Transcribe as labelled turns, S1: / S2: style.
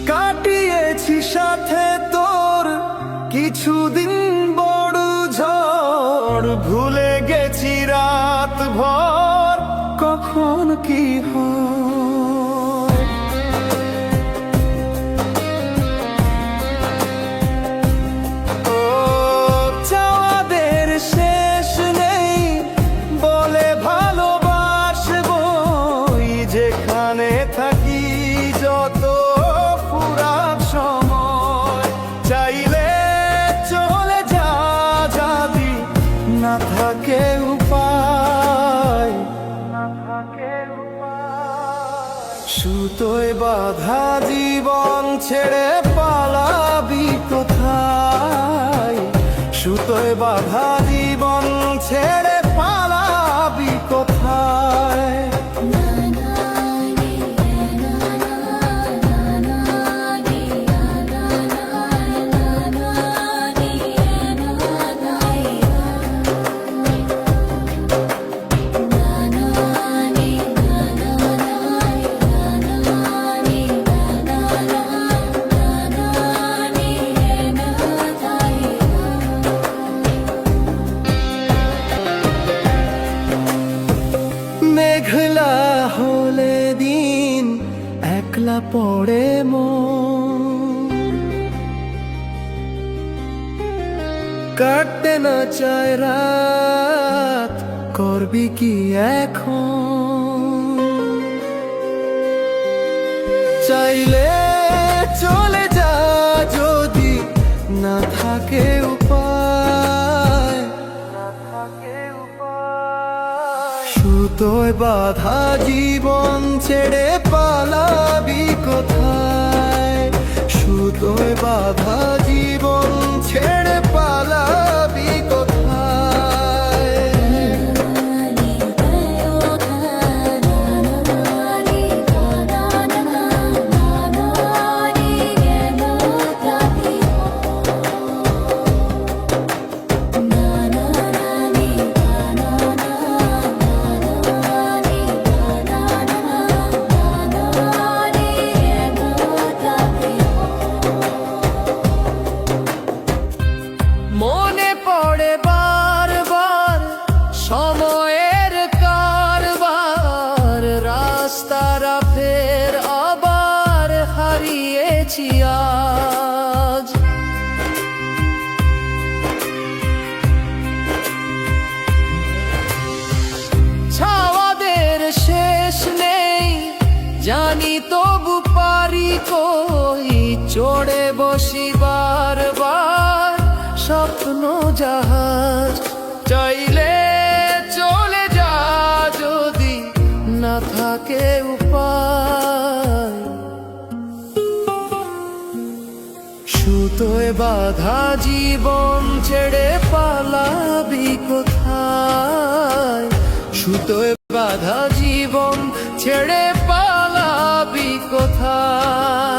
S1: কাটিয়েছি সাথে তোর কিছুদিন বড় ঝড়, ভুলে গেছি রাত ভর কখন কি হয়। ও চাওয়াদের শেষ নেই বলে ভালোবাসবো, যেখানে থাকি যত পুরাত সময়, চাইলে চলে যা যদি না থাকে উপায়। সুতোয় বাঁধা জীবন ছেড়ে পালাবি কোথায়? সুতোয় বাঁধা জীবন ছেড়ে পালাবি কোথায়? মেঘলা হলে দিন একলা পড়ে মন, কাটতে না চায় রাত করবি কি এখন? চাইলে চলে যা যদি না থাকে উপায়। সুতোয় বাঁধা জীবন ছেড়ে পালাবি কোথায়? সুতোয় বাঁধা জীবন ছেড়ে পালাবি কোথায়? মনে পড়ে বারবার সময়ের কারবার, রাস্তারা ফের আবার হারিয়েছি আজ। ছাওয়াদের শেষ নেই জানি, তবু পারি কই চড়ে বসি বারবার স্বপ্ন জাহাজ। চাইলে চলে যা যদি না থাকে উপায়। সুতোয় বাঁধা জীবন ছেড়ে পালাবি কোথায়? সুতোয় বাঁধা জীবন ছেড়ে পালাবি কোথায়?